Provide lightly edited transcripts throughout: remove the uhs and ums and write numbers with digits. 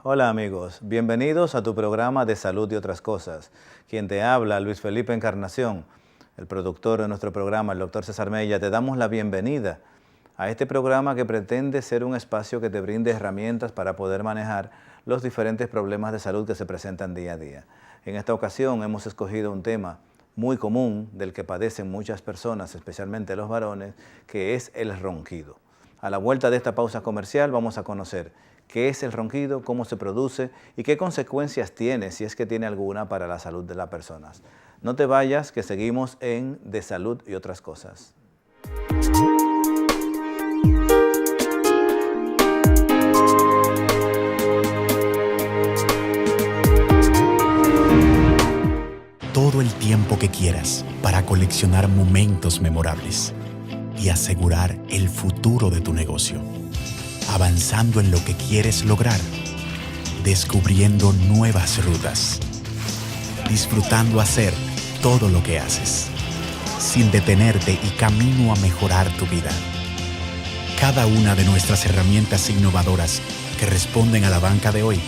Hola amigos, bienvenidos a tu programa de salud y otras cosas. Quien te habla, Luis Felipe Encarnación, el productor de nuestro programa, el doctor César Mella. Te damos la bienvenida a este programa que pretende ser un espacio que te brinde herramientas para poder manejar los diferentes problemas de salud que se presentan día a día. En esta ocasión hemos escogido un tema muy común del que padecen muchas personas, especialmente los varones, que es el ronquido. A la vuelta de esta pausa comercial vamos a conocer qué es el ronquido, cómo se produce y qué consecuencias tiene, si es que tiene alguna, para la salud de las personas. No te vayas, que seguimos en De Salud y Otras Cosas. Todo el tiempo que quieras para coleccionar momentos memorables y asegurar el futuro de tu negocio. Avanzando en lo que quieres lograr, descubriendo nuevas rutas, disfrutando hacer todo lo que haces, sin detenerte y camino a mejorar tu vida. Cada una de nuestras herramientas innovadoras que responden a la banca de hoy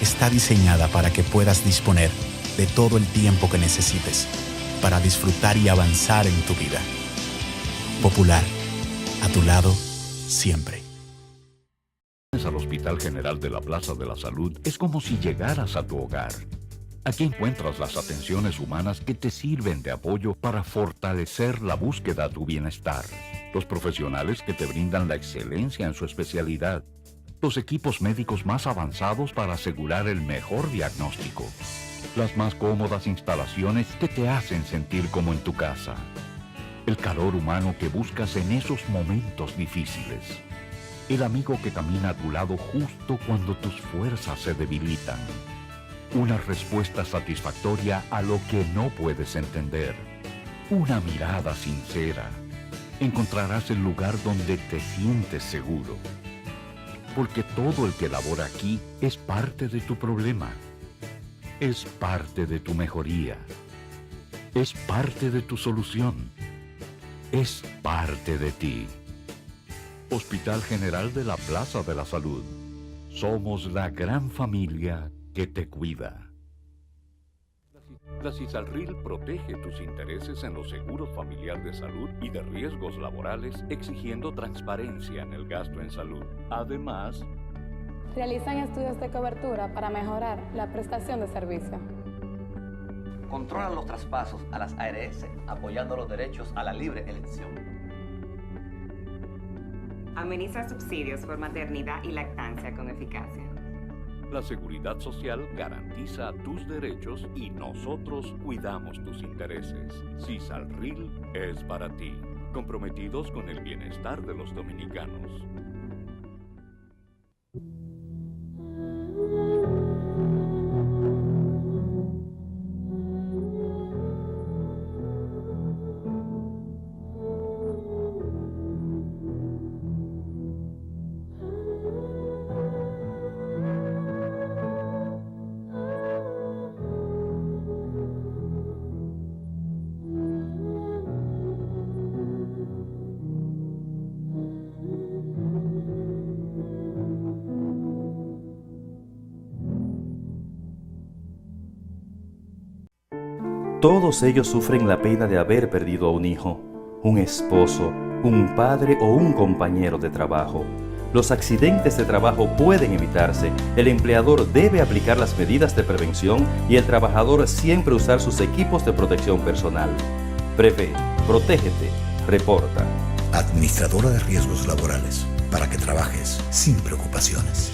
está diseñada para que puedas disponer de todo el tiempo que necesites para disfrutar y avanzar en tu vida. Popular, a tu lado, siempre. Al Hospital General de la Plaza de la Salud es como si llegaras a tu hogar. Aquí encuentras las atenciones humanas que te sirven de apoyo para fortalecer la búsqueda a tu bienestar. Los profesionales que te brindan la excelencia en su especialidad. Los equipos médicos más avanzados para asegurar el mejor diagnóstico. Las más cómodas instalaciones que te hacen sentir como en tu casa. El calor humano que buscas en esos momentos difíciles. El amigo que camina a tu lado justo cuando tus fuerzas se debilitan. Una respuesta satisfactoria a lo que no puedes entender. Una mirada sincera. Encontrarás el lugar donde te sientes seguro. Porque todo el que labora aquí es parte de tu problema. Es parte de tu mejoría. Es parte de tu solución. Es parte de ti. Hospital General de la Plaza de la Salud. Somos la gran familia que te cuida. La Cisalril protege tus intereses en los seguros familiar de salud y de riesgos laborales, exigiendo transparencia en el gasto en salud. Además, realizan estudios de cobertura para mejorar la prestación de servicio. Controlan los traspasos a las ARS, apoyando los derechos a la libre elección. Ameniza subsidios por maternidad y lactancia con eficacia. la Seguridad Social garantiza tus derechos y nosotros cuidamos tus intereses. Cisalril es para ti, comprometidos con el bienestar de los dominicanos. Todos ellos sufren la pena de haber perdido a un hijo, un esposo, un padre o un compañero de trabajo. Los accidentes de trabajo pueden evitarse, el empleador debe aplicar las medidas de prevención y el trabajador siempre usar sus equipos de protección personal. Prevé, protégete, reporta. Administradora de Riesgos Laborales, para que trabajes sin preocupaciones.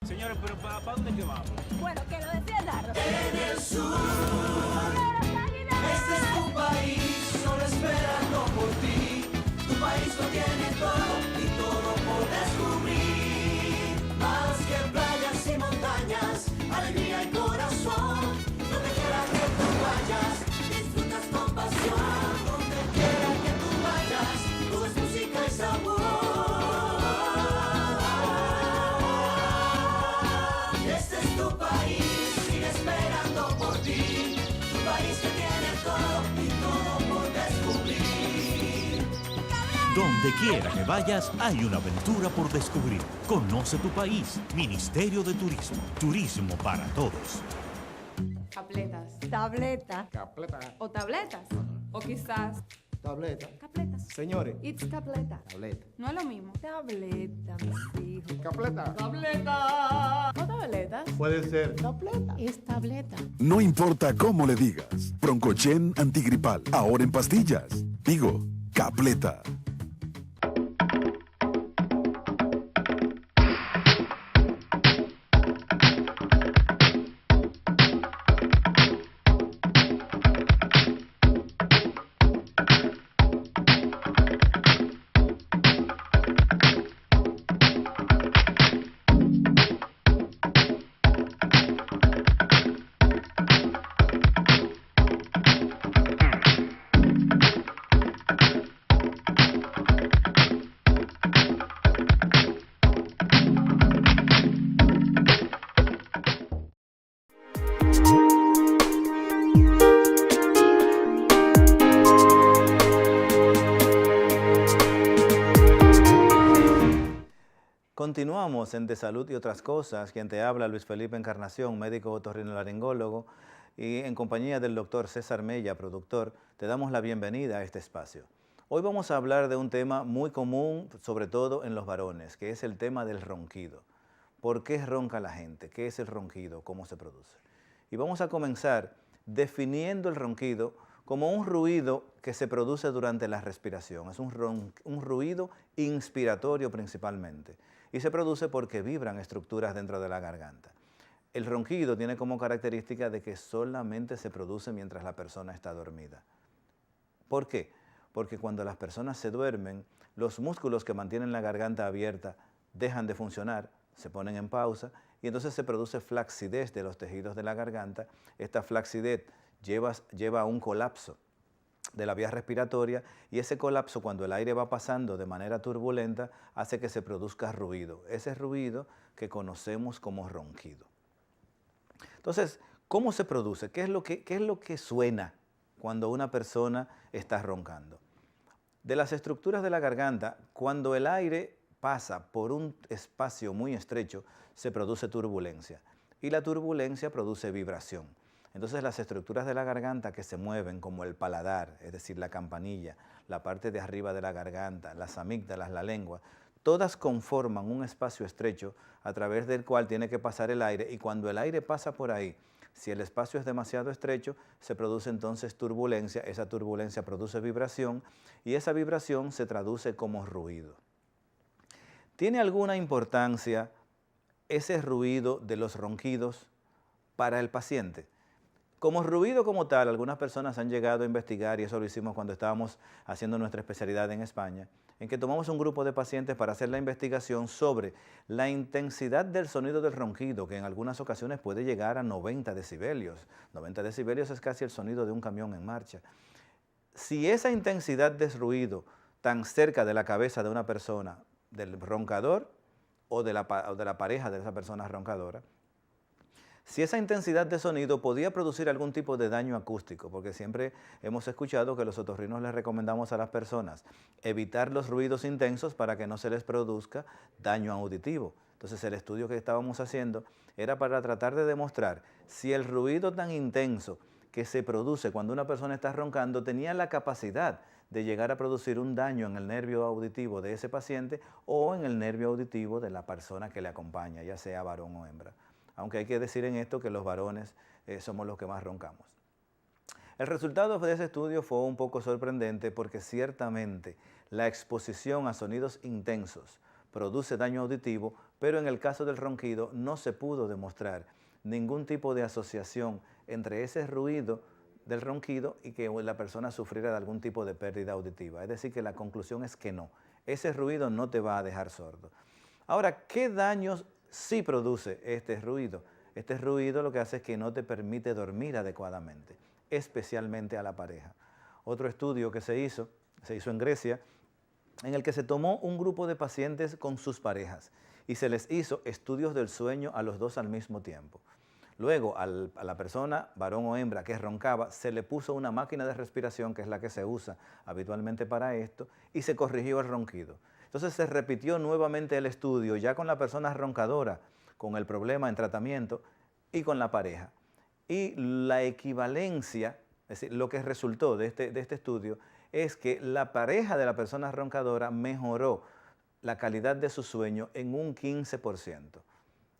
Señores, pero ¿para dónde que vamos? Bueno, que lo defiendan. En el sur, este es tu país, solo esperando por ti. Tu país lo tiene todo y todo por descubrir. Más que playas y montañas, alegría y corazón. Donde quiera que tú vayas, disfrutas con pasión. Donde quiera que tú vayas, todo es música y sabor. Este es tu país, sigue esperando por ti. Tu país que tiene todo y todo por descubrir. Donde quiera que vayas, hay una aventura por descubrir. Conoce tu país. Ministerio de Turismo. Turismo para todos. Capletas. Tableta. Capleta. O tabletas. O quizás Tableta. capletas. Señores. It's capleta. Tableta. No es lo mismo. Tableta, mis hijos. Capleta. Tableta. O tabletas. Puede ser. Tableta. Es tableta. No importa cómo le digas. Broncochen antigripal. Ahora en pastillas. Digo, Capleta. Continuamos en De Salud y Otras Cosas. Quien te habla, Luis Felipe Encarnación, médico otorrinolaringólogo, y en compañía del doctor César Mella, productor, te damos la bienvenida a este espacio. Hoy vamos a hablar de un tema muy común, sobre todo en los varones, que es el tema del ronquido. ¿Por qué ronca la gente? ¿Qué es el ronquido? ¿Cómo se produce? Y vamos a comenzar definiendo el ronquido como un ruido que se produce durante la respiración. Es un ruido inspiratorio principalmente. Y se produce porque vibran estructuras dentro de la garganta. El ronquido tiene como característica de que solamente se produce mientras la persona está dormida. ¿Por qué? Porque cuando las personas se duermen, los músculos que mantienen la garganta abierta dejan de funcionar, se ponen en pausa y entonces se produce flacidez de los tejidos de la garganta. Esta flacidez lleva a un colapso de la vía respiratoria y ese colapso, cuando el aire va pasando de manera turbulenta, hace que se produzca ruido. Ese ruido que conocemos como ronquido. Entonces, ¿cómo se produce? ¿Qué es lo que suena cuando una persona está roncando? De las estructuras de la garganta, cuando el aire pasa por un espacio muy estrecho, se produce turbulencia y la turbulencia produce vibración. Entonces las estructuras de la garganta que se mueven, como el paladar, es decir, la campanilla, la parte de arriba de la garganta, las amígdalas, la lengua, todas conforman un espacio estrecho a través del cual tiene que pasar el aire, y cuando el aire pasa por ahí, si el espacio es demasiado estrecho, se produce entonces turbulencia, esa turbulencia produce vibración y esa vibración se traduce como ruido. ¿Tiene alguna importancia ese ruido de los ronquidos para el paciente? Como ruido como tal, algunas personas han llegado a investigar, y eso lo hicimos cuando estábamos haciendo nuestra especialidad en España, en que tomamos un grupo de pacientes para hacer la investigación sobre la intensidad del sonido del ronquido, que en algunas ocasiones puede llegar a 90 decibelios. 90 decibelios es casi el sonido de un camión en marcha. Si esa intensidad de ruido tan cerca de la cabeza de una persona, del roncador o de la pareja de esa persona roncadora, si esa intensidad de sonido podía producir algún tipo de daño acústico, porque siempre hemos escuchado que los otorrinos les recomendamos a las personas evitar los ruidos intensos para que no se les produzca daño auditivo. Entonces el estudio que estábamos haciendo era para tratar de demostrar si el ruido tan intenso que se produce cuando una persona está roncando tenía la capacidad de llegar a producir un daño en el nervio auditivo de ese paciente o en el nervio auditivo de la persona que le acompaña, ya sea varón o hembra. aunque hay que decir en esto que los varones somos los que más roncamos. El resultado de ese estudio fue un poco sorprendente porque ciertamente la exposición a sonidos intensos produce daño auditivo, pero en el caso del ronquido no se pudo demostrar ningún tipo de asociación entre ese ruido del ronquido y que la persona sufriera de algún tipo de pérdida auditiva. Es decir, que la conclusión es que no, ese ruido no te va a dejar sordo. Ahora, ¿qué daños sí produce este ruido? Este ruido lo que hace es que no te permite dormir adecuadamente, especialmente a la pareja. Otro estudio que se hizo en Grecia, en el que se tomó un grupo de pacientes con sus parejas y se les hizo estudios del sueño a los dos al mismo tiempo. Luego, a la persona, varón o hembra, que roncaba, se le puso una máquina de respiración, que es la que se usa habitualmente para esto, y se corrigió el ronquido. Entonces se repitió nuevamente el estudio, ya con la persona roncadora, con el problema en tratamiento, y con la pareja. Y la equivalencia, es decir, lo que resultó de este estudio, es que la pareja de la persona roncadora mejoró la calidad de su sueño en un 15%.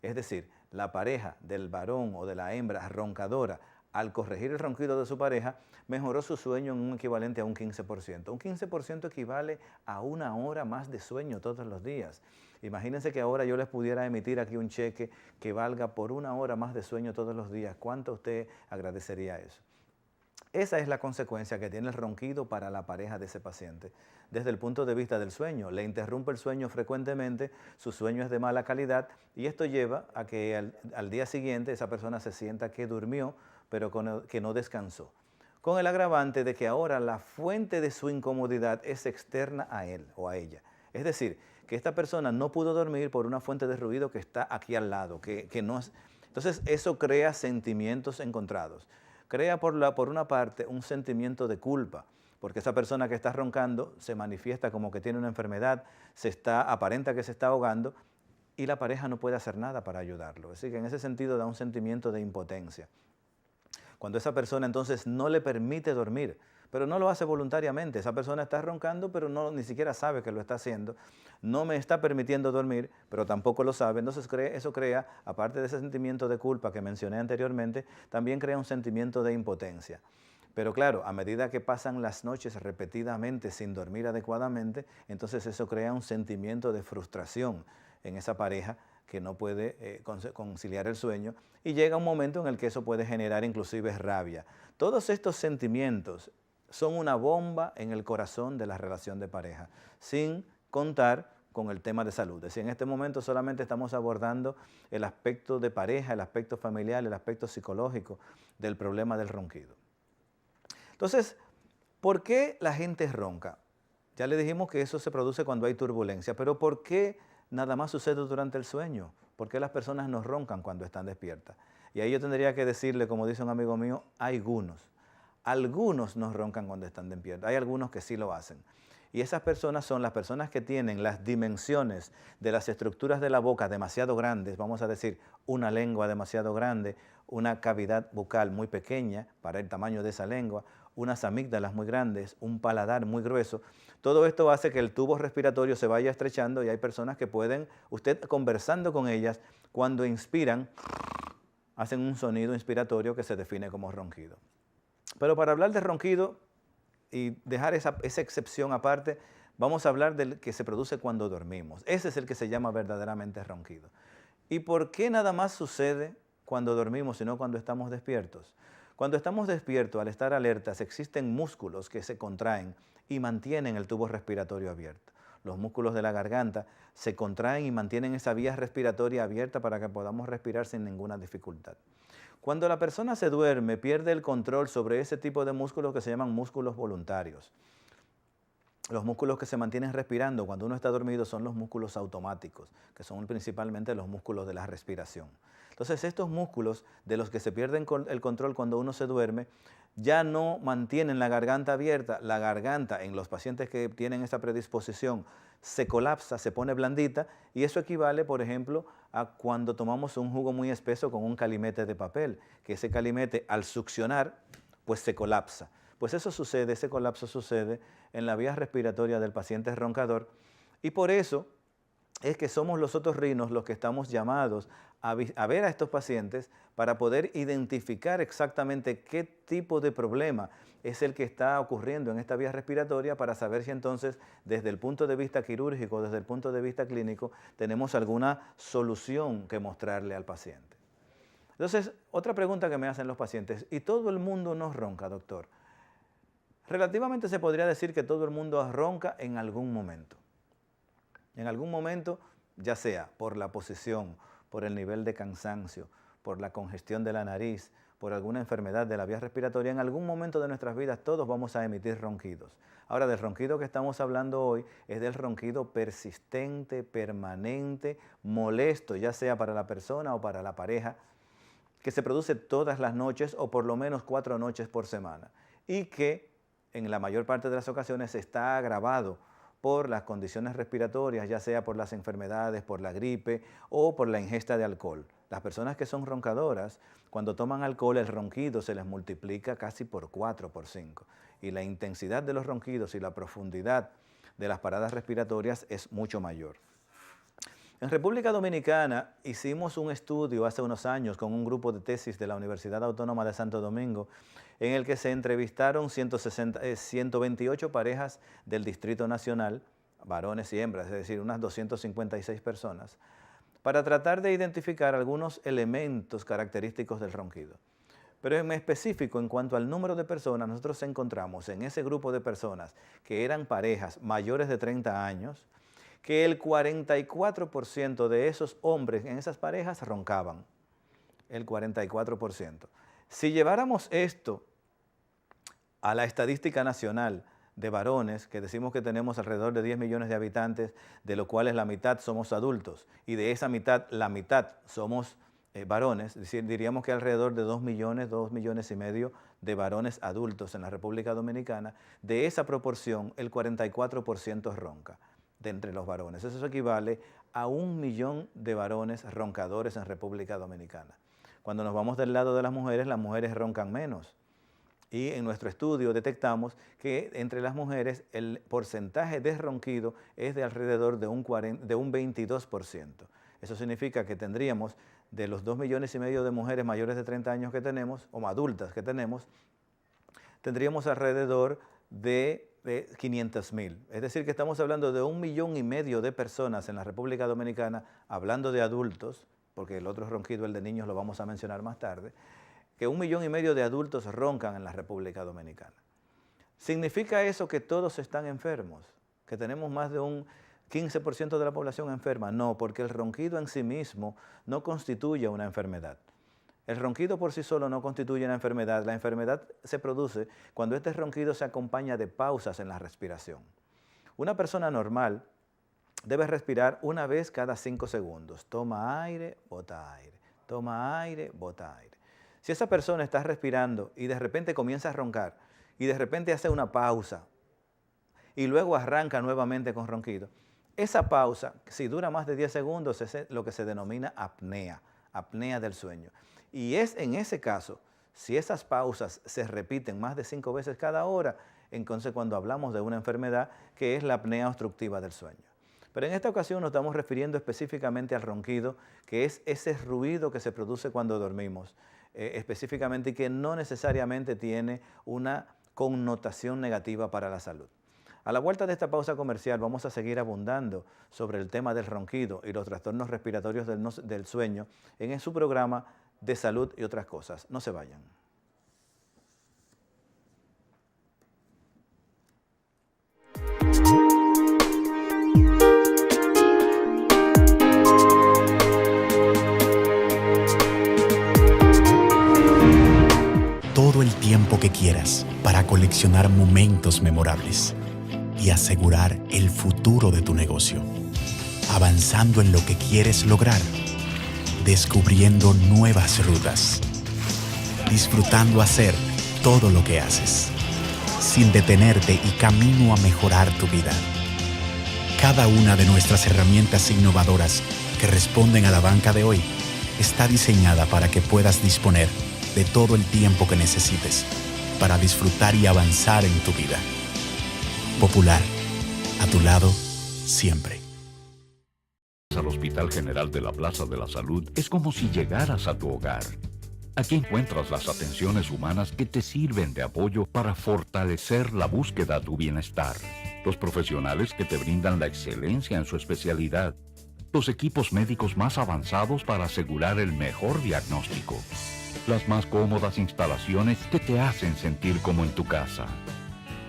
Es decir, la pareja del varón o de la hembra roncadora, al corregir el ronquido de su pareja, mejoró su sueño en un equivalente a un 15%. Un 15% equivale a 1 hora más de sueño todos los días. Imagínense que ahora yo les pudiera emitir aquí un cheque que valga por 1 hora más de sueño todos los días. ¿Cuánto usted agradecería eso? Esa es la consecuencia que tiene el ronquido para la pareja de ese paciente. Desde el punto de vista del sueño, le interrumpe el sueño frecuentemente, su sueño es de mala calidad y esto lleva a que al día siguiente esa persona se sienta que durmió, pero que no descansó. Con el agravante de que ahora la fuente de su incomodidad es externa a él o a ella. Es decir, que esta persona no pudo dormir por una fuente de ruido que está aquí al lado, que no es. Entonces eso crea sentimientos encontrados. Crea por una parte un sentimiento de culpa, porque esa persona que está roncando se manifiesta como que tiene una enfermedad, aparenta que se está ahogando y la pareja no puede hacer nada para ayudarlo. Así que en ese sentido da un sentimiento de impotencia. Cuando esa persona entonces no le permite dormir, pero no lo hace voluntariamente, esa persona está roncando pero ni siquiera sabe que lo está haciendo, no me está permitiendo dormir, pero tampoco lo sabe, entonces eso crea, aparte de ese sentimiento de culpa que mencioné anteriormente, también crea un sentimiento de impotencia. Pero claro, a medida que pasan las noches repetidamente sin dormir adecuadamente, entonces eso crea un sentimiento de frustración en esa pareja que no puede conciliar el sueño y llega un momento en el que eso puede generar inclusive rabia. Todos estos sentimientos son una bomba en el corazón de la relación de pareja, sin contar con el tema de salud. Es decir, en este momento solamente estamos abordando el aspecto de pareja, el aspecto familiar, el aspecto psicológico del problema del ronquido. Entonces, ¿por qué la gente ronca? Ya le dijimos que eso se produce cuando hay turbulencia, pero ¿por qué nada más sucede durante el sueño? ¿Por qué las personas no roncan cuando están despiertas? Y ahí yo tendría que decirle, como dice un amigo mío, algunos no roncan cuando están despiertos, hay algunos que sí lo hacen. Y esas personas son las personas que tienen las dimensiones de las estructuras de la boca demasiado grandes, vamos a decir, una lengua demasiado grande, una cavidad bucal muy pequeña para el tamaño de esa lengua, unas amígdalas muy grandes, un paladar muy grueso. Todo esto hace que el tubo respiratorio se vaya estrechando y hay personas que pueden, usted conversando con ellas, cuando inspiran, hacen un sonido inspiratorio que se define como ronquido. Pero para hablar de ronquido y dejar esa excepción aparte, vamos a hablar del que se produce cuando dormimos. Ese es el que se llama verdaderamente ronquido. ¿Y por qué nada más sucede cuando dormimos y no cuando estamos despiertos? Cuando estamos despiertos, al estar alertas, existen músculos que se contraen y mantienen el tubo respiratorio abierto. Los músculos de la garganta se contraen y mantienen esa vía respiratoria abierta para que podamos respirar sin ninguna dificultad. Cuando la persona se duerme, pierde el control sobre ese tipo de músculos que se llaman músculos voluntarios. Los músculos que se mantienen respirando cuando uno está dormido son los músculos automáticos, que son principalmente los músculos de la respiración. Entonces, estos músculos de los que se pierden el control cuando uno se duerme, ya no mantienen la garganta abierta. La garganta en los pacientes que tienen esta predisposición se colapsa, se pone blandita y eso equivale, por ejemplo, a cuando tomamos un jugo muy espeso con un calimete de papel, que ese calimete al succionar, pues se colapsa. Pues eso sucede, ese colapso sucede en la vía respiratoria del paciente roncador y por eso es que somos los otorrinos los que estamos llamados a ver a estos pacientes para poder identificar exactamente qué tipo de problema es el que está ocurriendo en esta vía respiratoria, para saber si entonces desde el punto de vista quirúrgico, desde el punto de vista clínico, tenemos alguna solución que mostrarle al paciente. Entonces, otra pregunta que me hacen los pacientes: ¿y todo el mundo no ronca, doctor? Relativamente se podría decir que todo el mundo ronca en algún momento. En algún momento, ya sea por la posición, por el nivel de cansancio, por la congestión de la nariz, por alguna enfermedad de la vía respiratoria, en algún momento de nuestras vidas todos vamos a emitir ronquidos. Ahora, del ronquido que estamos hablando hoy es del ronquido persistente, permanente, molesto, ya sea para la persona o para la pareja, que se produce todas las noches o por lo menos 4 noches por semana, y que en la mayor parte de las ocasiones está agravado por las condiciones respiratorias, ya sea por las enfermedades, por la gripe o por la ingesta de alcohol. Las personas que son roncadoras, cuando toman alcohol, el ronquido se les multiplica casi por 4, por 5. Y la intensidad de los ronquidos y la profundidad de las paradas respiratorias es mucho mayor. En República Dominicana hicimos un estudio hace unos años con un grupo de tesis de la Universidad Autónoma de Santo Domingo, en el que se entrevistaron 128 parejas del Distrito Nacional, varones y hembras, es decir, unas 256 personas, para tratar de identificar algunos elementos característicos del ronquido. Pero en específico, en cuanto al número de personas, nosotros encontramos en ese grupo de personas que eran parejas mayores de 30 años, que el 44% de esos hombres en esas parejas roncaban. El 44%. Si lleváramos esto a la estadística nacional de varones, que decimos que tenemos alrededor de 10 millones de habitantes, de los cuales la mitad somos adultos, y de esa mitad, la mitad somos varones, es decir, diríamos que alrededor de 2 millones y medio de varones adultos en la República Dominicana. De esa proporción, el 44% ronca de entre los varones. Eso equivale a 1 millón de varones roncadores en República Dominicana. Cuando nos vamos del lado de las mujeres roncan menos. Y en nuestro estudio detectamos que entre las mujeres el porcentaje de ronquido es de alrededor de un 22%. Eso significa que tendríamos, de los 2 millones y medio de mujeres mayores de 30 años que tenemos, o adultas que tenemos, tendríamos alrededor de 500.000. Es decir, que estamos hablando de 1,5 millones de personas en la República Dominicana, hablando de adultos, porque el otro ronquido, el de niños, lo vamos a mencionar más tarde, que 1,5 millones de adultos roncan en la República Dominicana. ¿Significa eso que todos están enfermos? ¿Que tenemos más de un 15% de la población enferma? No, porque el ronquido en sí mismo no constituye una enfermedad. El ronquido por sí solo no constituye una enfermedad. La enfermedad se produce cuando este ronquido se acompaña de pausas en la respiración. Una persona normal debe respirar una vez cada 5 segundos. Toma aire, bota aire. Toma aire, bota aire. Si esa persona está respirando y de repente comienza a roncar y de repente hace una pausa y luego arranca nuevamente con ronquido, esa pausa, si dura más de 10 segundos, es lo que se denomina apnea, apnea del sueño. Y es en ese caso, si esas pausas se repiten más de 5 veces cada hora, entonces cuando hablamos de una enfermedad que es la apnea obstructiva del sueño. Pero en esta ocasión nos estamos refiriendo específicamente al ronquido, que es ese ruido que se produce cuando dormimos, específicamente, y que no necesariamente tiene una connotación negativa para la salud. A la vuelta de esta pausa comercial vamos a seguir abundando sobre el tema del ronquido y los trastornos respiratorios del sueño en su programa de salud y otras cosas. No se vayan. Todo el tiempo que quieras para coleccionar momentos memorables y asegurar el futuro de tu negocio. Avanzando en lo que quieres lograr. Descubriendo nuevas rutas. Disfrutando hacer todo lo que haces. Sin detenerte y camino a mejorar tu vida. Cada una de nuestras herramientas innovadoras que responden a la banca de hoy está diseñada para que puedas disponer de todo el tiempo que necesites para disfrutar y avanzar en tu vida. Popular, a tu lado, siempre. Al Hospital General de la Plaza de la Salud es como si llegaras a tu hogar. Aquí encuentras las atenciones humanas que te sirven de apoyo para fortalecer la búsqueda a tu bienestar. Los profesionales que te brindan la excelencia en su especialidad. Los equipos médicos más avanzados para asegurar el mejor diagnóstico. Las más cómodas instalaciones que te hacen sentir como en tu casa.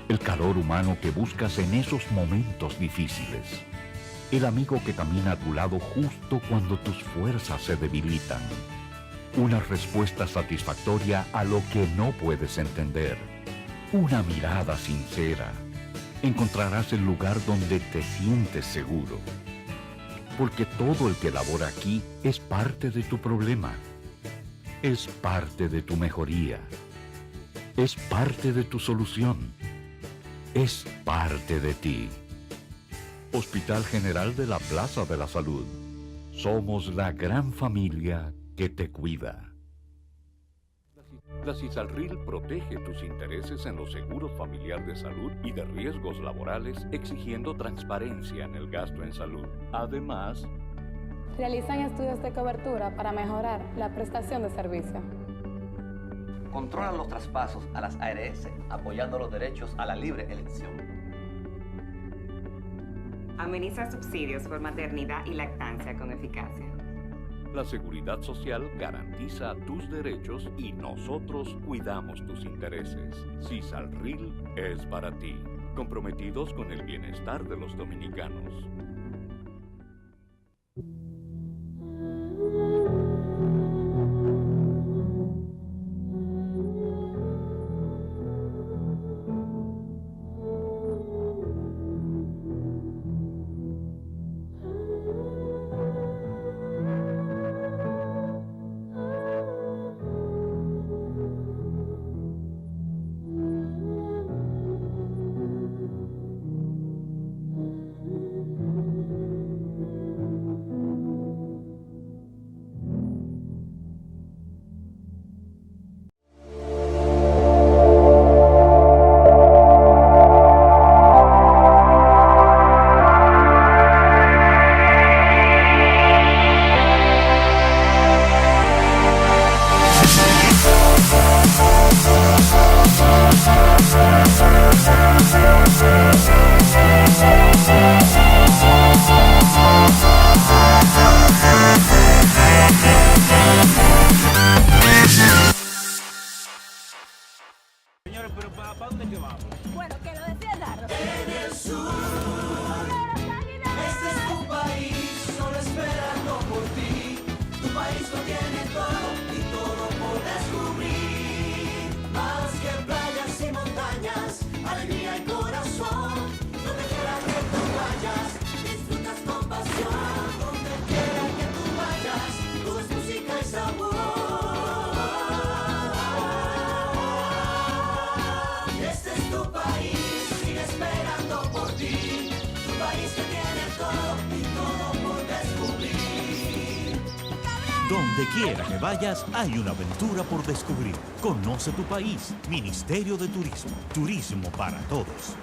El calor humano que buscas en esos momentos difíciles. El amigo que camina a tu lado justo cuando tus fuerzas se debilitan. Una respuesta satisfactoria a lo que no puedes entender. Una mirada sincera. Encontrarás el lugar donde te sientes seguro. Porque todo el que labora aquí es parte de tu problema. Es parte de tu mejoría. Es parte de tu solución. Es parte de ti. Hospital General de la Plaza de la Salud. Somos la gran familia que te cuida. La CISALRIL protege tus intereses en los seguros familiar de salud y de riesgos laborales, exigiendo transparencia en el gasto en salud. Además, realizan estudios de cobertura para mejorar la prestación de servicio. Controlan los traspasos a las ARS, apoyando los derechos a la libre elección. Ameniza subsidios por maternidad y lactancia con eficacia. la Seguridad Social garantiza tus derechos y nosotros cuidamos tus intereses. CISALRIL es para ti, comprometidos con el bienestar de los dominicanos. Señores, pero ¿para dónde que vamos? Bueno, que lo defienda. En el sur, este es tu país, solo esperando por ti. Tu país lo tiene todo y todo por descubrir. Más que playas y montañas, alegría y corazón. Donde quiera que tú vayas, disfrutas con pasión. Donde quiera que tú vayas, todo es música y sabor. Este es tu país, sigue esperando por ti. Tu país que tiene todo y todo por descubrir. Donde quiera que vayas, hay una aventura por descubrir. Conoce tu país. Ministerio de Turismo. Turismo para todos.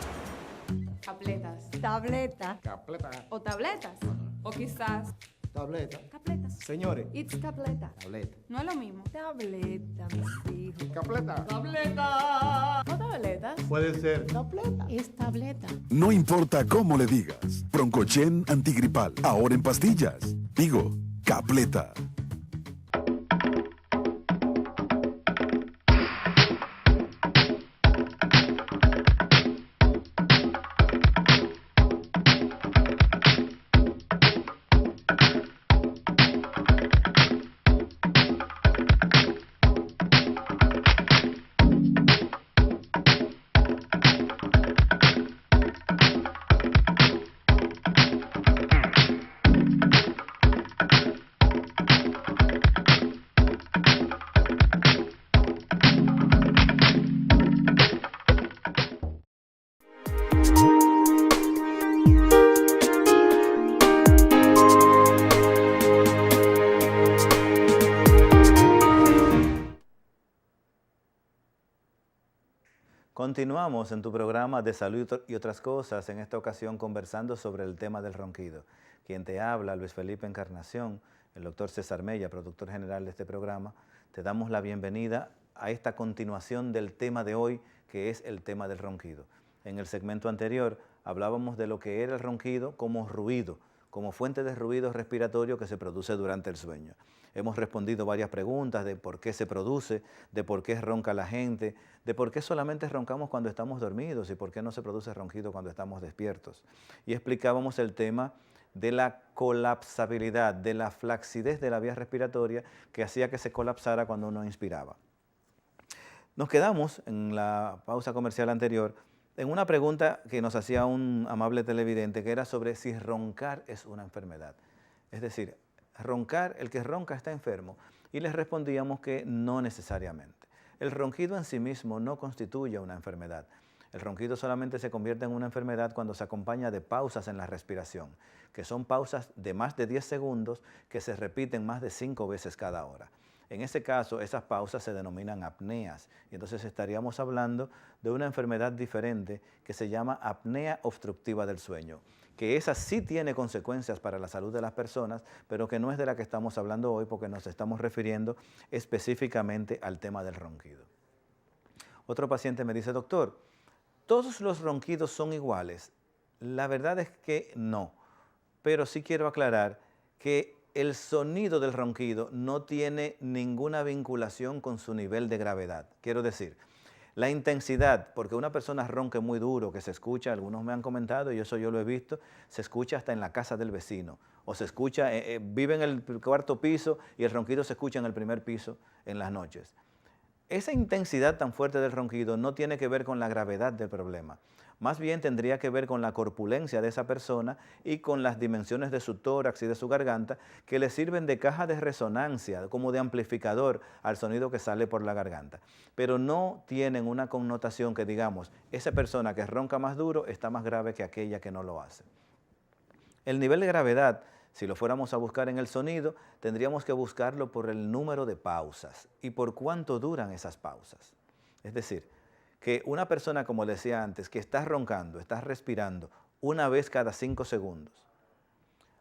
Capletas. Tableta. Capleta. O tabletas. O quizás. Tableta. Capletas. Señores. It's capleta. Tableta. No es lo mismo. Tableta, mis hijos. Capleta. Tableta. ¿O tabletas? Puede ser. Tableta. Es tableta. No importa cómo le digas. Broncochen antigripal. Ahora en pastillas. Digo, Capleta. Continuamos en tu programa de salud y otras cosas, en esta ocasión conversando sobre el tema del ronquido. quien te habla, Luis Felipe Encarnación, el doctor César Mella, productor general de este programa, te damos la bienvenida a esta continuación del tema de hoy, que es el tema del ronquido. En el segmento anterior hablábamos de lo que era el ronquido como ruido, como fuente de ruido respiratorio que se produce durante el sueño. Hemos respondido varias preguntas de por qué se produce, de por qué ronca la gente, de por qué solamente roncamos cuando estamos dormidos y por qué no se produce ronquido cuando estamos despiertos. Y explicábamos el tema de la colapsabilidad, de la flacidez de la vía respiratoria que hacía que se colapsara cuando uno inspiraba. Nos quedamos en la pausa comercial anterior en una pregunta que nos hacía un amable televidente, que era sobre si roncar es una enfermedad. Es decir, roncar, el que ronca está enfermo. Y les respondíamos que no necesariamente. El ronquido en sí mismo no constituye una enfermedad. El ronquido solamente se convierte en una enfermedad cuando se acompaña de pausas en la respiración, que son pausas de más de 10 segundos que se repiten más de 5 veces cada hora. En ese caso, esas pausas se denominan apneas y entonces estaríamos hablando de una enfermedad diferente que se llama apnea obstructiva del sueño, que esa sí tiene consecuencias para la salud de las personas, pero que no es de la que estamos hablando hoy porque nos estamos refiriendo específicamente al tema del ronquido. Otro paciente me dice, doctor, ¿todos los ronquidos son iguales? La verdad es que no, pero sí quiero aclarar que el sonido del ronquido no tiene ninguna vinculación con su nivel de gravedad. Quiero decir, la intensidad, porque una persona ronque muy duro, que se escucha, algunos me han comentado, y eso yo lo he visto, se escucha hasta en la casa del vecino, o se escucha, vive en el cuarto piso y el ronquido se escucha en el primer piso en las noches. Esa intensidad tan fuerte del ronquido no tiene que ver con la gravedad del problema. Más bien tendría que ver con la corpulencia de esa persona y con las dimensiones de su tórax y de su garganta que le sirven de caja de resonancia, como de amplificador al sonido que sale por la garganta. Pero no tienen una connotación que digamos, esa persona que ronca más duro está más grave que aquella que no lo hace. El nivel de gravedad, si lo fuéramos a buscar en el sonido, tendríamos que buscarlo por el número de pausas y por cuánto duran esas pausas. Es decir, que una persona, como decía antes, que está roncando, está respirando una vez cada 5 segundos,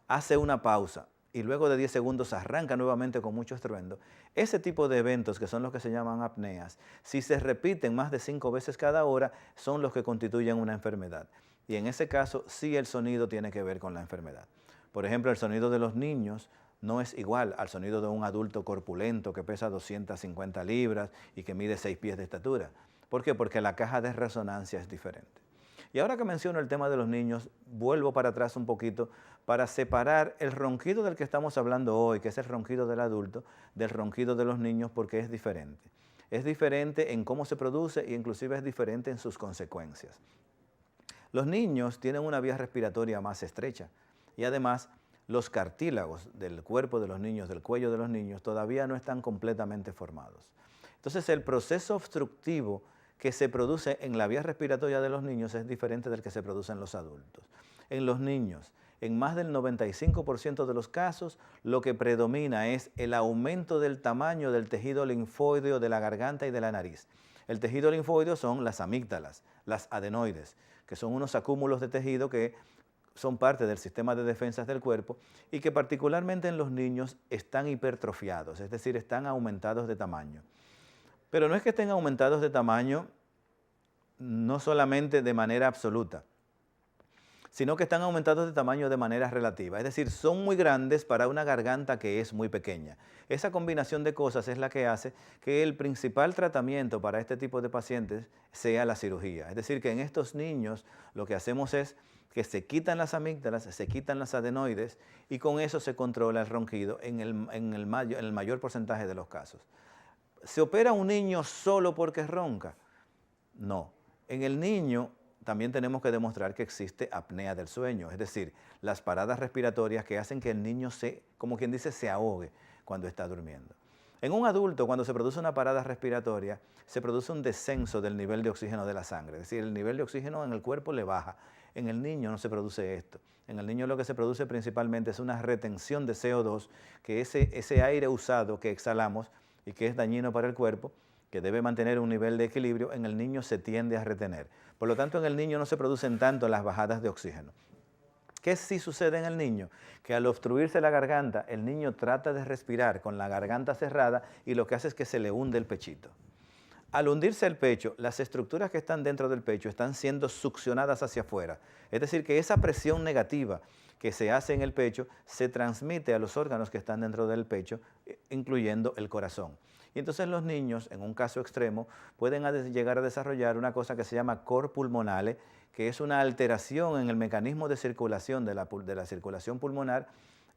hace una pausa y luego de 10 segundos arranca nuevamente con mucho estruendo, ese tipo de eventos, que son los que se llaman apneas, si se repiten más de 5 veces cada hora, son los que constituyen una enfermedad. Y en ese caso, sí el sonido tiene que ver con la enfermedad. Por ejemplo, el sonido de los niños no es igual al sonido de un adulto corpulento que pesa 250 libras y que mide 6 pies de estatura. ¿Por qué? Porque la caja de resonancia es diferente. Y ahora que menciono el tema de los niños, vuelvo para atrás un poquito para separar el ronquido del que estamos hablando hoy, que es el ronquido del adulto, del ronquido de los niños, porque es diferente. Es diferente en cómo se produce e inclusive es diferente en sus consecuencias. Los niños tienen una vía respiratoria más estrecha y además los cartílagos del cuerpo de los niños, del cuello de los niños, todavía no están completamente formados. Entonces el proceso obstructivo que se produce en la vía respiratoria de los niños es diferente del que se produce en los adultos. En los niños, en más del 95% de los casos, lo que predomina es el aumento del tamaño del tejido linfóideo de la garganta y de la nariz. El tejido linfóideo son las amígdalas, las adenoides, que son unos acúmulos de tejido que son parte del sistema de defensas del cuerpo y que particularmente en los niños están hipertrofiados, es decir, están aumentados de tamaño. Pero no es que estén aumentados de tamaño no solamente de manera absoluta, sino que están aumentados de tamaño de manera relativa. Es decir, son muy grandes para una garganta que es muy pequeña. Esa combinación de cosas es la que hace que el principal tratamiento para este tipo de pacientes sea la cirugía. Es decir, que en estos niños lo que hacemos es que se quitan las amígdalas, se quitan las adenoides y con eso se controla el ronquido en el mayor porcentaje de los casos. ¿Se opera un niño solo porque ronca? No. En el niño también tenemos que demostrar que existe apnea del sueño, es decir, las paradas respiratorias que hacen que el niño como quien dice, se ahogue cuando está durmiendo. En un adulto, cuando se produce una parada respiratoria, se produce un descenso del nivel de oxígeno de la sangre, es decir, el nivel de oxígeno en el cuerpo le baja. En el niño no se produce esto. En el niño lo que se produce principalmente es una retención de CO2, que ese aire usado que exhalamos y que es dañino para el cuerpo, que debe mantener un nivel de equilibrio, en el niño se tiende a retener. Por lo tanto, en el niño no se producen tanto las bajadas de oxígeno. ¿Qué sí sucede en el niño? Que al obstruirse la garganta, el niño trata de respirar con la garganta cerrada y lo que hace es que se le hunde el pechito. Al hundirse el pecho, las estructuras que están dentro del pecho están siendo succionadas hacia afuera. Es decir, que esa presión negativa que se hace en el pecho se transmite a los órganos que están dentro del pecho, incluyendo el corazón. Y entonces los niños, en un caso extremo, pueden llegar a desarrollar una cosa que se llama cor pulmonale, que es una alteración en el mecanismo de circulación de la circulación pulmonar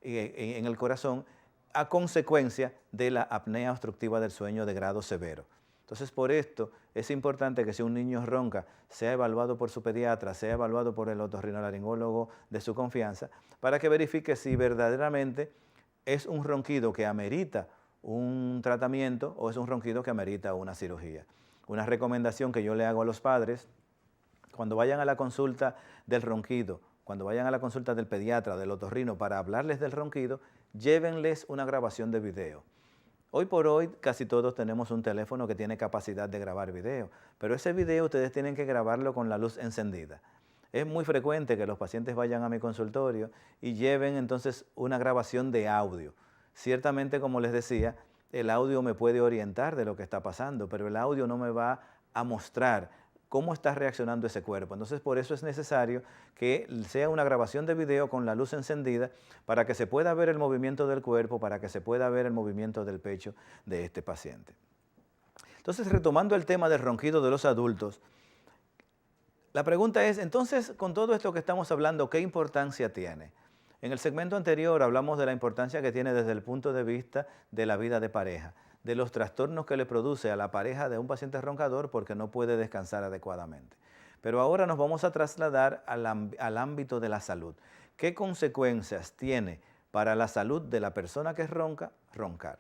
en el corazón a consecuencia de la apnea obstructiva del sueño de grado severo. Entonces, por esto es importante que si un niño ronca, sea evaluado por su pediatra, sea evaluado por el otorrinolaringólogo de su confianza, para que verifique si verdaderamente es un ronquido que amerita un tratamiento o es un ronquido que amerita una cirugía. Una recomendación que yo le hago a los padres, cuando vayan a la consulta del ronquido, cuando vayan a la consulta del pediatra, del otorrino, para hablarles del ronquido, llévenles una grabación de video. Hoy por hoy casi todos tenemos un teléfono que tiene capacidad de grabar video, pero ese video ustedes tienen que grabarlo con la luz encendida. Es muy frecuente que los pacientes vayan a mi consultorio y lleven entonces una grabación de audio. Ciertamente, como les decía, el audio me puede orientar de lo que está pasando, pero el audio no me va a mostrar cómo está reaccionando ese cuerpo. Entonces, por eso es necesario que sea una grabación de video con la luz encendida para que se pueda ver el movimiento del cuerpo, para que se pueda ver el movimiento del pecho de este paciente. Entonces, retomando el tema del ronquido de los adultos, la pregunta es, entonces, con todo esto que estamos hablando, ¿qué importancia tiene? En el segmento anterior hablamos de la importancia que tiene desde el punto de vista de la vida de pareja, de los trastornos que le produce a la pareja de un paciente roncador porque no puede descansar adecuadamente. Pero ahora nos vamos a trasladar al ámbito de la salud. ¿Qué consecuencias tiene para la salud de la persona que ronca, roncar?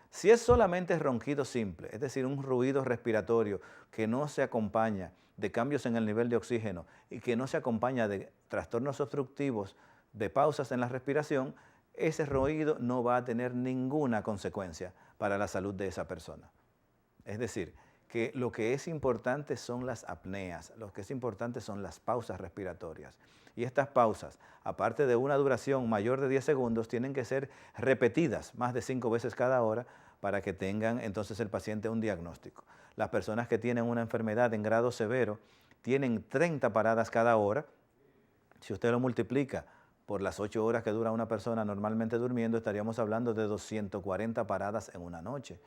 Si es solamente ronquido simple, es decir, un ruido respiratorio que no se acompaña de cambios en el nivel de oxígeno y que no se acompaña de trastornos obstructivos, de pausas en la respiración, ese ruido no va a tener ninguna consecuencia para la salud de esa persona. Es decir, que lo que es importante son las apneas, lo que es importante son las pausas respiratorias. Y estas pausas, aparte de una duración mayor de 10 segundos, tienen que ser repetidas más de 5 veces cada hora para que tengan entonces el paciente un diagnóstico. Las personas que tienen una enfermedad en grado severo tienen 30 paradas cada hora. Si usted lo multiplica por las 8 horas que dura una persona normalmente durmiendo, estaríamos hablando de 240 paradas en una noche.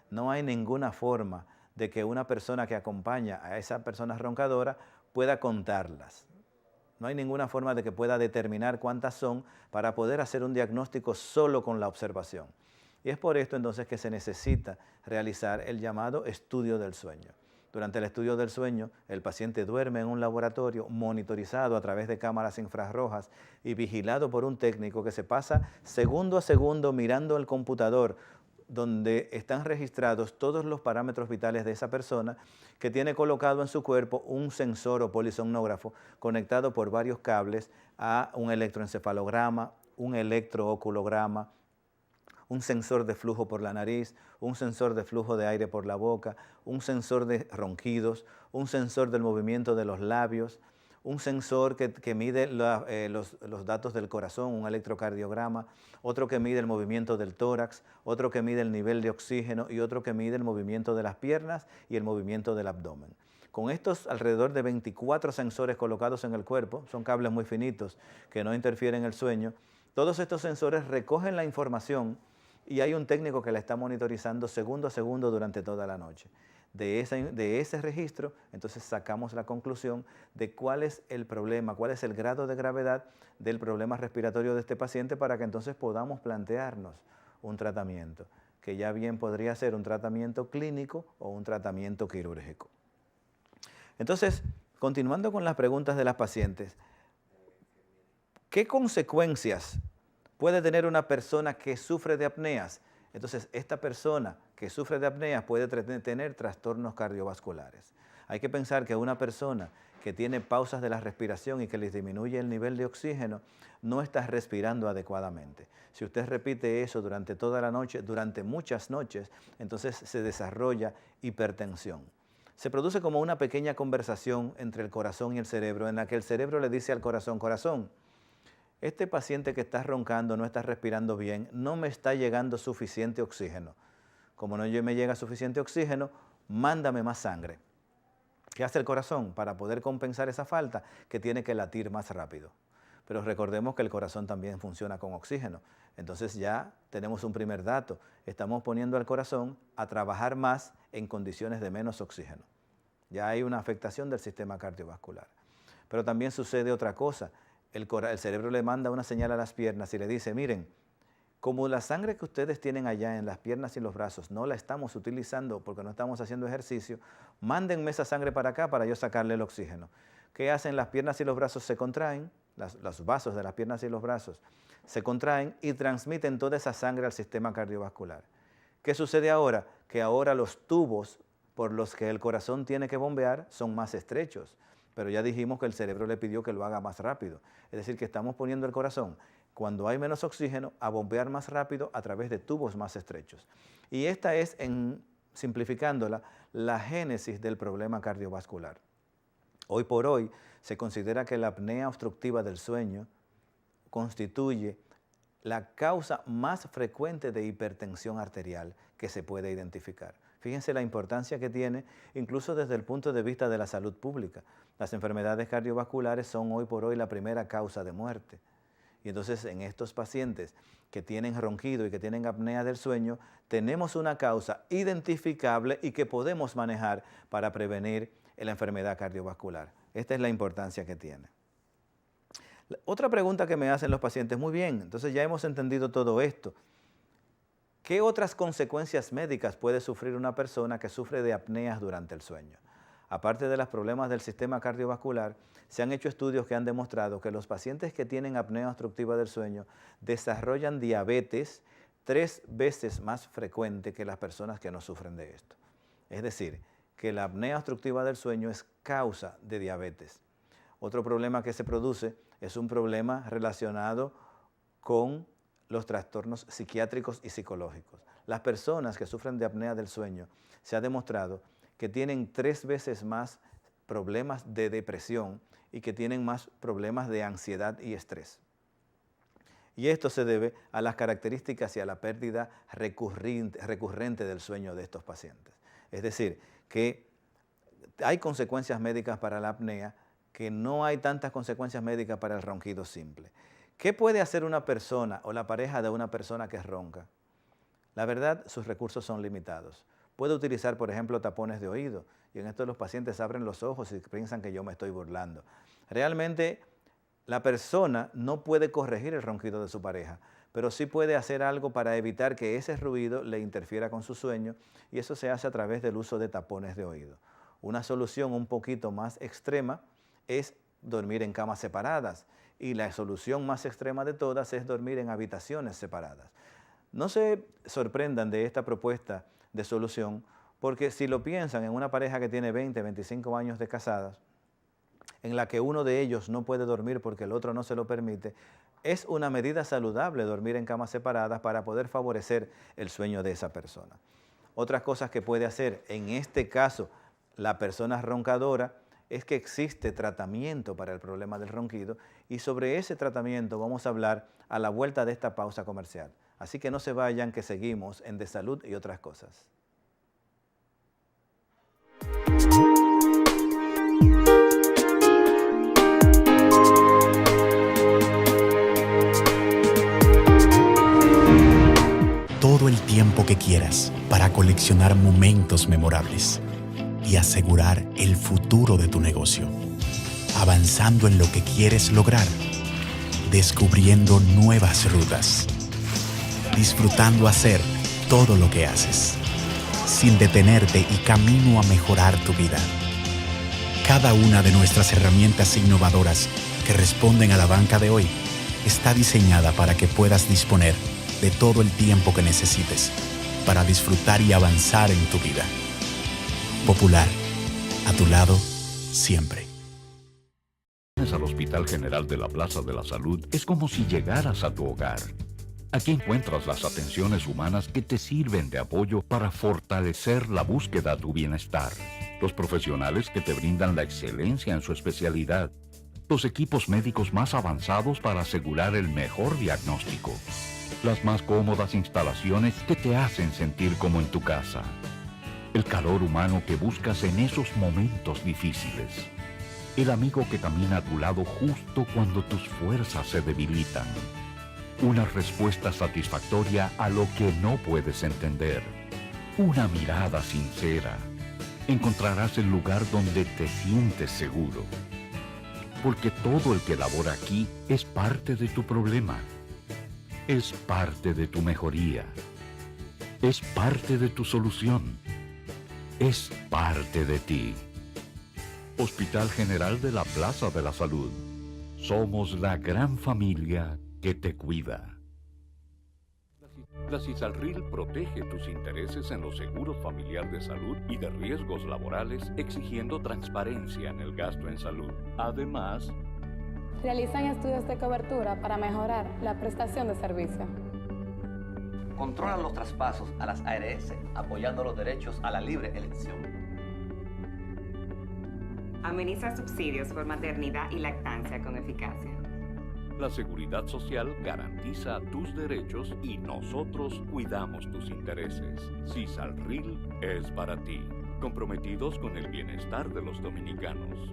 No hay ninguna forma de que una persona que acompaña a esa persona roncadora pueda contarlas. No hay ninguna forma de que pueda determinar cuántas son para poder hacer un diagnóstico solo con la observación. Y es por esto entonces que se necesita realizar el llamado estudio del sueño. Durante el estudio del sueño, el paciente duerme en un laboratorio monitorizado a través de cámaras infrarrojas y vigilado por un técnico que se pasa segundo a segundo mirando el computador donde están registrados todos los parámetros vitales de esa persona, que tiene colocado en su cuerpo un sensor o polisomnógrafo conectado por varios cables a un electroencefalograma, un electrooculograma, un sensor de flujo por la nariz, un sensor de flujo de aire por la boca, un sensor de ronquidos, un sensor del movimiento de los labios, un sensor que mide los datos del corazón, un electrocardiograma, otro que mide el movimiento del tórax, otro que mide el nivel de oxígeno y otro que mide el movimiento de las piernas y el movimiento del abdomen. Con estos alrededor de 24 sensores colocados en el cuerpo, son cables muy finitos que no interfieren en el sueño, todos estos sensores recogen la información y hay un técnico que la está monitorizando segundo a segundo durante toda la noche. De ese registro, entonces sacamos la conclusión de cuál es el problema, cuál es el grado de gravedad del problema respiratorio de este paciente para que entonces podamos plantearnos un tratamiento, que ya bien podría ser un tratamiento clínico o un tratamiento quirúrgico. Entonces, continuando con las preguntas de las pacientes, ¿qué consecuencias puede tener una persona que sufre de apneas? Entonces, esta persona que sufre de apneas puede tener trastornos cardiovasculares. Hay que pensar que una persona que tiene pausas de la respiración y que les disminuye el nivel de oxígeno, no está respirando adecuadamente. Si usted repite eso durante toda la noche, durante muchas noches, entonces se desarrolla hipertensión. Se produce como una pequeña conversación entre el corazón y el cerebro, en la que el cerebro le dice al corazón, corazón, este paciente que está roncando, no está respirando bien, no me está llegando suficiente oxígeno. Como no me llega suficiente oxígeno, mándame más sangre. ¿Qué hace el corazón para poder compensar esa falta? Que tiene que latir más rápido. Pero recordemos que el corazón también funciona con oxígeno. Entonces ya tenemos un primer dato. Estamos poniendo al corazón a trabajar más en condiciones de menos oxígeno. Ya hay una afectación del sistema cardiovascular. Pero también sucede otra cosa. El cerebro le manda una señal a las piernas y le dice, miren, como la sangre que ustedes tienen allá en las piernas y los brazos no la estamos utilizando porque no estamos haciendo ejercicio, mándenme esa sangre para acá para yo sacarle el oxígeno. ¿Qué hacen? Las piernas y los brazos se contraen, los vasos de las piernas y los brazos se contraen y transmiten toda esa sangre al sistema cardiovascular. ¿Qué sucede ahora? Que ahora los tubos por los que el corazón tiene que bombear son más estrechos, pero ya dijimos que el cerebro le pidió que lo haga más rápido. Es decir, que estamos poniendo el corazón, cuando hay menos oxígeno, a bombear más rápido a través de tubos más estrechos. Y esta es, simplificándola, la génesis del problema cardiovascular. Hoy por hoy se considera que la apnea obstructiva del sueño constituye la causa más frecuente de hipertensión arterial que se puede identificar. Fíjense la importancia que tiene, incluso desde el punto de vista de la salud pública. Las enfermedades cardiovasculares son hoy por hoy la primera causa de muerte. Y entonces en estos pacientes que tienen ronquido y que tienen apnea del sueño, tenemos una causa identificable y que podemos manejar para prevenir la enfermedad cardiovascular. Esta es la importancia que tiene. Otra pregunta que me hacen los pacientes, muy bien, entonces ya hemos entendido todo esto. ¿Qué otras consecuencias médicas puede sufrir una persona que sufre de apneas durante el sueño? Aparte de los problemas del sistema cardiovascular, se han hecho estudios que han demostrado que los pacientes que tienen apnea obstructiva del sueño desarrollan diabetes 3 veces más frecuente que las personas que no sufren de esto. Es decir, que la apnea obstructiva del sueño es causa de diabetes. Otro problema que se produce es un problema relacionado con los trastornos psiquiátricos y psicológicos. Las personas que sufren de apnea del sueño se ha demostrado que tienen 3 veces más problemas de depresión y que tienen más problemas de ansiedad y estrés. Y esto se debe a las características y a la pérdida recurrente del sueño de estos pacientes. Es decir, que hay consecuencias médicas para la apnea, que no hay tantas consecuencias médicas para el ronquido simple. ¿Qué puede hacer una persona o la pareja de una persona que ronca? La verdad, sus recursos son limitados. Puede utilizar, por ejemplo, tapones de oído, y en esto los pacientes abren los ojos y piensan que yo me estoy burlando. Realmente, la persona no puede corregir el ronquido de su pareja, pero sí puede hacer algo para evitar que ese ruido le interfiera con su sueño, y eso se hace a través del uso de tapones de oído. Una solución un poquito más extrema es dormir en camas separadas, y la solución más extrema de todas es dormir en habitaciones separadas. No se sorprendan de esta propuesta de solución, porque si lo piensan en una pareja que tiene 20, 25 años de casadas, en la que uno de ellos no puede dormir porque el otro no se lo permite, es una medida saludable dormir en camas separadas para poder favorecer el sueño de esa persona. Otras cosas que puede hacer, en este caso, la persona roncadora, es que existe tratamiento para el problema del ronquido, y sobre ese tratamiento vamos a hablar a la vuelta de esta pausa comercial. Así que no se vayan, que seguimos en De Salud y Otras Cosas. Todo el tiempo que quieras para coleccionar momentos memorables y asegurar el futuro de tu negocio. Avanzando en lo que quieres lograr, descubriendo nuevas rutas, disfrutando hacer todo lo que haces, sin detenerte y camino a mejorar tu vida. Cada una de nuestras herramientas innovadoras que responden a la banca de hoy está diseñada para que puedas disponer de todo el tiempo que necesites para disfrutar y avanzar en tu vida. Popular, a tu lado, siempre. Al Hospital General de la Plaza de la Salud es como si llegaras a tu hogar. Aquí encuentras las atenciones humanas que te sirven de apoyo para fortalecer la búsqueda de tu bienestar. Los profesionales que te brindan la excelencia en su especialidad. los equipos médicos más avanzados para asegurar el mejor diagnóstico, las más cómodas instalaciones que te hacen sentir como en tu casa, el calor humano que buscas en esos momentos difíciles, el amigo que camina a tu lado justo cuando tus fuerzas se debilitan, una respuesta satisfactoria a lo que no puedes entender, una mirada sincera. Encontrarás el lugar donde te sientes seguro. Porque todo el que labora aquí es parte de tu problema. Es parte de tu mejoría. Es parte de tu solución. Es parte de ti. Hospital General de la Plaza de la Salud. Somos la gran familia que te cuida. La CISALRIL protege tus intereses en los seguros familiar de salud y de riesgos laborales, exigiendo transparencia en el gasto en salud. Además, realizan estudios de cobertura para mejorar la prestación de servicio. Controlan los traspasos a las ARS, apoyando los derechos a la libre elección. Ameniza subsidios por maternidad y lactancia con eficacia. la Seguridad Social garantiza tus derechos y nosotros cuidamos tus intereses. CISALRIL es para ti, comprometidos con el bienestar de los dominicanos.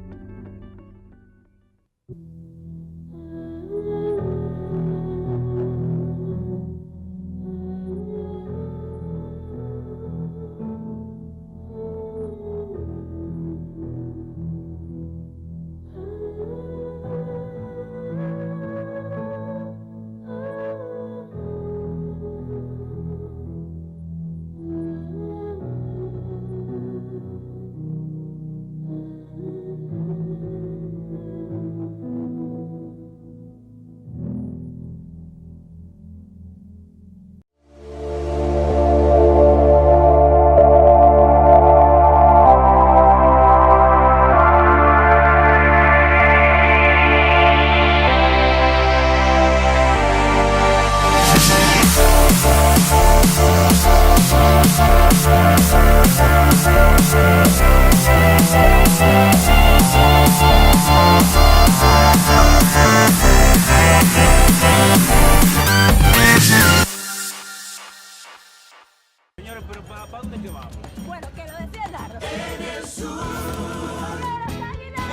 Señores, pero ¿para dónde que vamos? Bueno, que lo defienda. En el sur,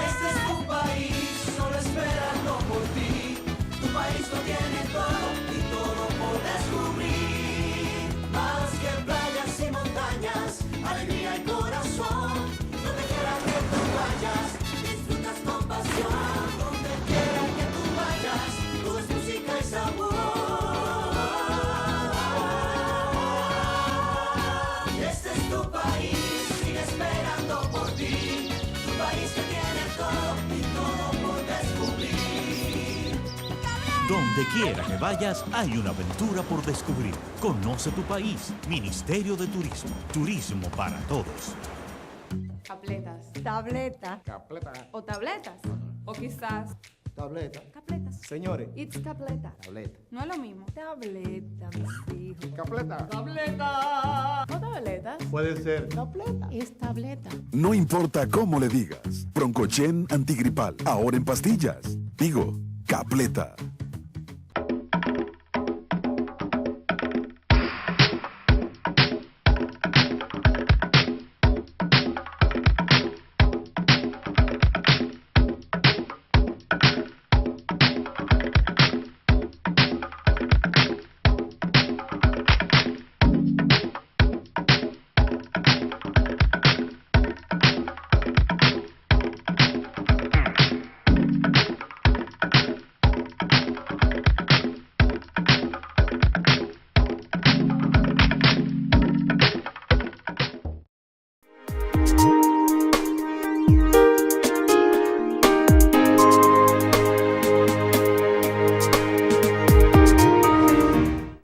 este es tu país, solo esperando por ti. Tu país lo tiene todo y todo por descubrir. Más que playas y montañas, alegría y corazón. Donde quiera que tú vayas, disfrutas con pasión. Donde quiera que tú vayas, todo es música y sabor. Este es tu país, sigue esperando por ti. Tu país que tiene todo y todo por descubrir. Donde quiera que vayas, hay una aventura por descubrir. Conoce tu país. Ministerio de Turismo. Turismo para todos. Capletas. Tableta. Capleta. O tabletas. O quizás. Tableta. Capletas. Señores. It's capleta. Tableta. No es lo mismo. Tableta, mis hijos. Capleta. Tableta. O tabletas. Puede ser. Tableta. Es tableta. No importa cómo le digas. Broncochen antigripal. Ahora en pastillas. Digo, Capleta.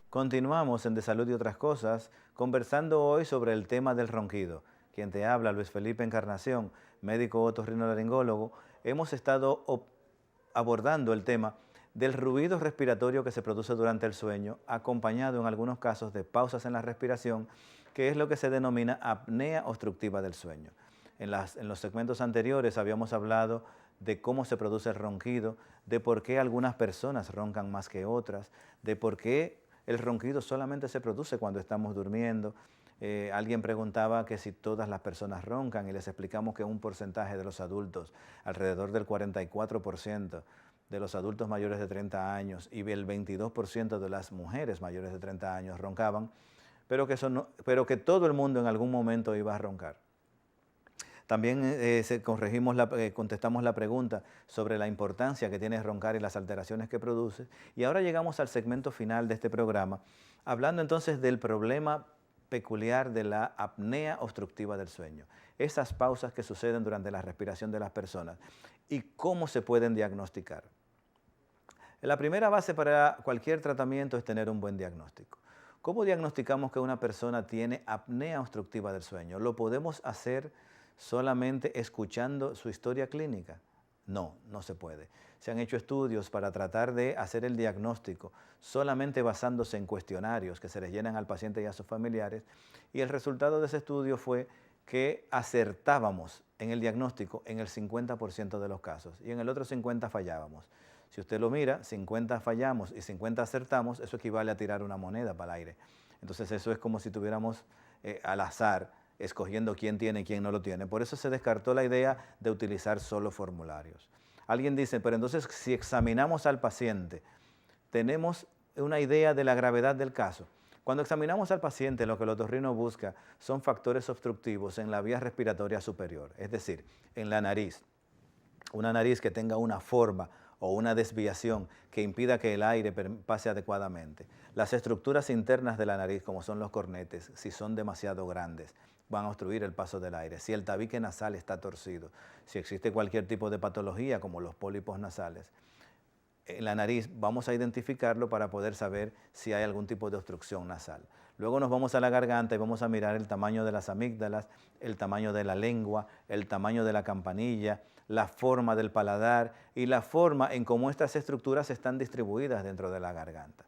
Continuamos en De Salud y otras cosas, conversando hoy sobre el tema del ronquido. Quien te habla, Luis Felipe Encarnación, médico otorrinolaringólogo. Hemos estado abordando el tema del ruido respiratorio que se produce durante el sueño, acompañado en algunos casos de pausas en la respiración, que es lo que se denomina apnea obstructiva del sueño. En los segmentos anteriores habíamos hablado de cómo se produce el ronquido, de por qué algunas personas roncan más que otras, de por qué el ronquido solamente se produce cuando estamos durmiendo. Alguien preguntaba que si todas las personas roncan y les explicamos que un porcentaje de los adultos, alrededor del 44% de los adultos mayores de 30 años y el 22% de las mujeres mayores de 30 años roncaban, pero que todo el mundo en algún momento iba a roncar. También contestamos la pregunta sobre la importancia que tiene roncar y las alteraciones que produce. Y ahora llegamos al segmento final de este programa, hablando entonces del problema peculiar de la apnea obstructiva del sueño. Esas pausas que suceden durante la respiración de las personas y cómo se pueden diagnosticar. La primera base para cualquier tratamiento es tener un buen diagnóstico. ¿Cómo diagnosticamos que una persona tiene apnea obstructiva del sueño? ¿Lo podemos hacer solamente escuchando su historia clínica? No, no se puede. Se han hecho estudios para tratar de hacer el diagnóstico solamente basándose en cuestionarios que se les llenan al paciente y a sus familiares, y el resultado de ese estudio fue que acertábamos en el diagnóstico en el 50% de los casos y en el otro 50% fallábamos. Si usted lo mira, 50 fallamos y 50 acertamos, eso equivale a tirar una moneda para el aire. Entonces eso es como si tuviéramos al azar, escogiendo quién tiene y quién no lo tiene. Por eso se descartó la idea de utilizar solo formularios. Alguien dice, pero entonces si examinamos al paciente, tenemos una idea de la gravedad del caso. Cuando examinamos al paciente, lo que el otorrino busca son factores obstructivos en la vía respiratoria superior, es decir, en la nariz. Una nariz que tenga una forma o una desviación que impida que el aire pase adecuadamente. Las estructuras internas de la nariz, como son los cornetes, si son demasiado grandes, van a obstruir el paso del aire. Si el tabique nasal está torcido, si existe cualquier tipo de patología como los pólipos nasales, en la nariz vamos a identificarlo para poder saber si hay algún tipo de obstrucción nasal. Luego nos vamos a la garganta y vamos a mirar el tamaño de las amígdalas, el tamaño de la lengua, el tamaño de la campanilla, la forma del paladar y la forma en cómo estas estructuras están distribuidas dentro de la garganta.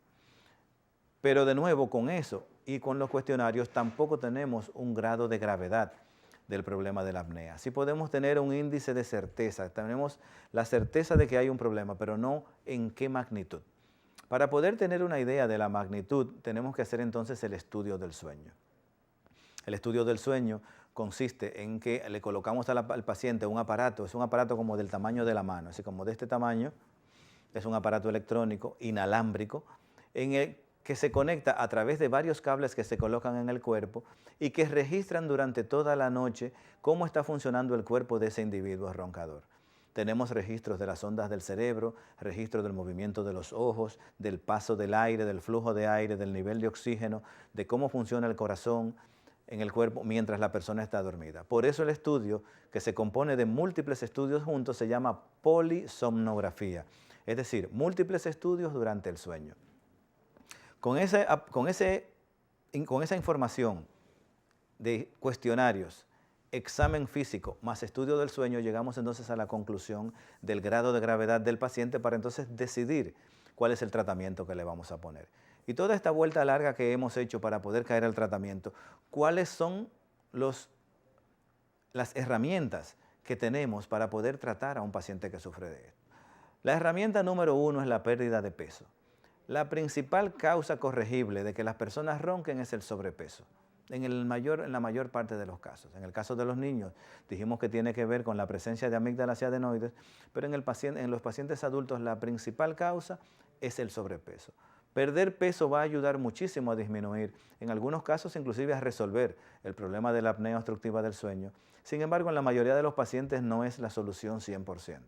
Pero de nuevo, con eso y con los cuestionarios tampoco tenemos un grado de gravedad del problema de la apnea. Sí podemos tener un índice de certeza, tenemos la certeza de que hay un problema, pero no en qué magnitud. Para poder tener una idea de la magnitud, tenemos que hacer entonces el estudio del sueño. El estudio del sueño consiste en que le colocamos al paciente un aparato, es un aparato como del tamaño de la mano, así como de este tamaño, es un aparato electrónico inalámbrico, en el que se conecta a través de varios cables que se colocan en el cuerpo y que registran durante toda la noche cómo está funcionando el cuerpo de ese individuo roncador. Tenemos registros de las ondas del cerebro, registros del movimiento de los ojos, del paso del aire, del flujo de aire, del nivel de oxígeno, de cómo funciona el corazón en el cuerpo mientras la persona está dormida. Por eso el estudio, que se compone de múltiples estudios juntos, se llama polisomnografía, es decir, múltiples estudios durante el sueño. Con esa información de cuestionarios, examen físico más estudio del sueño, llegamos entonces a la conclusión del grado de gravedad del paciente para entonces decidir cuál es el tratamiento que le vamos a poner. Y toda esta vuelta larga que hemos hecho para poder caer al tratamiento, ¿cuáles son las herramientas que tenemos para poder tratar a un paciente que sufre de esto? La herramienta número 1 es la pérdida de peso. La principal causa corregible de que las personas ronquen es el sobrepeso, en la mayor parte de los casos. En el caso de los niños, dijimos que tiene que ver con la presencia de amígdalas y adenoides, pero en los pacientes adultos la principal causa es el sobrepeso. Perder peso va a ayudar muchísimo a disminuir, en algunos casos inclusive a resolver el problema de la apnea obstructiva del sueño. Sin embargo, en la mayoría de los pacientes no es la solución 100%.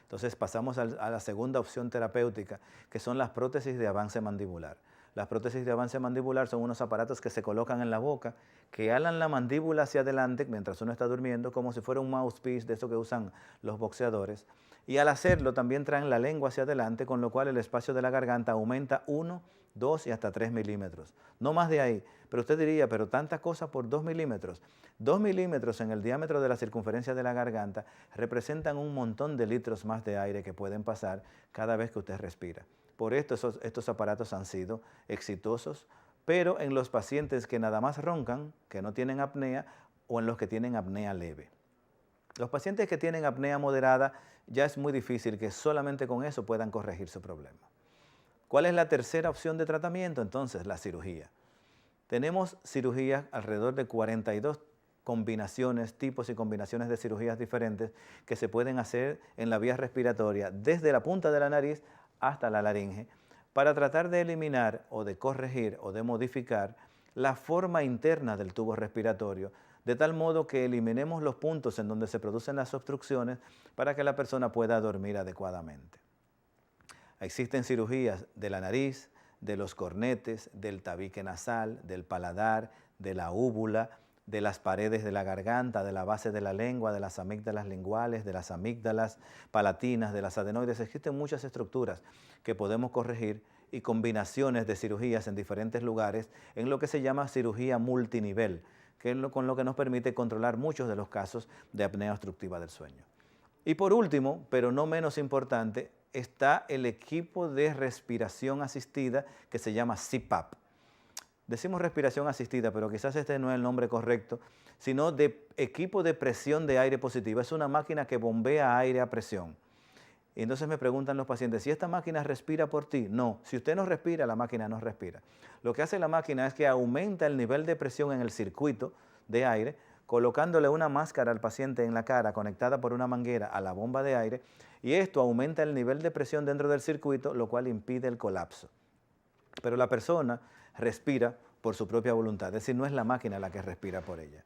Entonces pasamos a la segunda opción terapéutica, que son las prótesis de avance mandibular. Las prótesis de avance mandibular son unos aparatos que se colocan en la boca, que alan la mandíbula hacia adelante mientras uno está durmiendo, como si fuera un mouthpiece de eso que usan los boxeadores. Y al hacerlo también traen la lengua hacia adelante, con lo cual el espacio de la garganta aumenta 1, 2 y hasta 3 milímetros. No más de ahí. Pero usted diría, pero tanta cosa por 2 milímetros. 2 milímetros en el diámetro de la circunferencia de la garganta representan un montón de litros más de aire que pueden pasar cada vez que usted respira. Por esto estos aparatos han sido exitosos, pero en los pacientes que nada más roncan, que no tienen apnea, o en los que tienen apnea leve. Los pacientes que tienen apnea moderada ya es muy difícil que solamente con eso puedan corregir su problema. ¿Cuál es la tercera opción de tratamiento? Entonces, la cirugía. Tenemos cirugías, alrededor de 42 combinaciones, tipos y combinaciones de cirugías diferentes que se pueden hacer en la vía respiratoria, desde la punta de la nariz hasta la laringe, para tratar de eliminar o de corregir o de modificar la forma interna del tubo respiratorio, de tal modo que eliminemos los puntos en donde se producen las obstrucciones para que la persona pueda dormir adecuadamente. Existen cirugías de la nariz, de los cornetes, del tabique nasal, del paladar, de la úvula, de las paredes de la garganta, de la base de la lengua, de las amígdalas linguales, de las amígdalas palatinas, de las adenoides. Existen muchas estructuras que podemos corregir y combinaciones de cirugías en diferentes lugares en lo que se llama cirugía multinivel, que es con lo que nos permite controlar muchos de los casos de apnea obstructiva del sueño. Y por último, pero no menos importante, está el equipo de respiración asistida que se llama CPAP. Decimos respiración asistida, pero quizás este no es el nombre correcto, sino de equipo de presión de aire positiva. Es una máquina que bombea aire a presión. Y entonces me preguntan los pacientes, ¿si esta máquina respira por ti? No, si usted no respira, la máquina no respira. Lo que hace la máquina es que aumenta el nivel de presión en el circuito de aire, colocándole una máscara al paciente en la cara conectada por una manguera a la bomba de aire, y esto aumenta el nivel de presión dentro del circuito, lo cual impide el colapso. Pero la persona respira por su propia voluntad, es decir, no es la máquina la que respira por ella.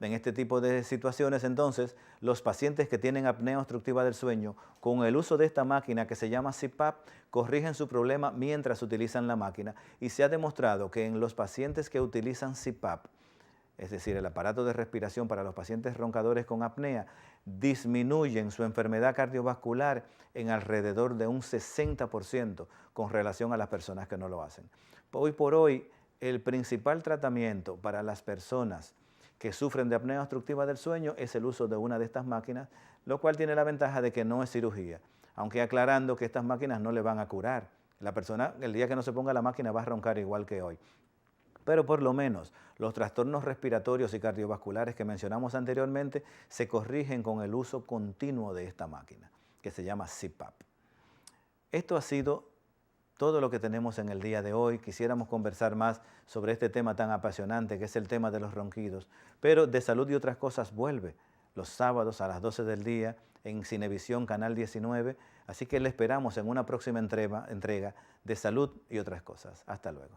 En este tipo de situaciones, entonces, los pacientes que tienen apnea obstructiva del sueño, con el uso de esta máquina que se llama CPAP, corrigen su problema mientras utilizan la máquina, y se ha demostrado que en los pacientes que utilizan CPAP, es decir, el aparato de respiración para los pacientes roncadores con apnea, disminuyen su enfermedad cardiovascular en alrededor de un 60% con relación a las personas que no lo hacen. Hoy por hoy, el principal tratamiento para las personas que sufren de apnea obstructiva del sueño es el uso de una de estas máquinas, lo cual tiene la ventaja de que no es cirugía, aunque aclarando que estas máquinas no le van a curar. La persona, el día que no se ponga la máquina, va a roncar igual que hoy. Pero por lo menos los trastornos respiratorios y cardiovasculares que mencionamos anteriormente se corrigen con el uso continuo de esta máquina, que se llama CPAP. Esto ha sido todo lo que tenemos en el día de hoy. Quisiéramos conversar más sobre este tema tan apasionante que es el tema de los ronquidos, pero De Salud y Otras Cosas vuelve los sábados a las 12 del día en Cinevisión Canal 19, así que le esperamos en una próxima entrega de Salud y Otras Cosas. Hasta luego.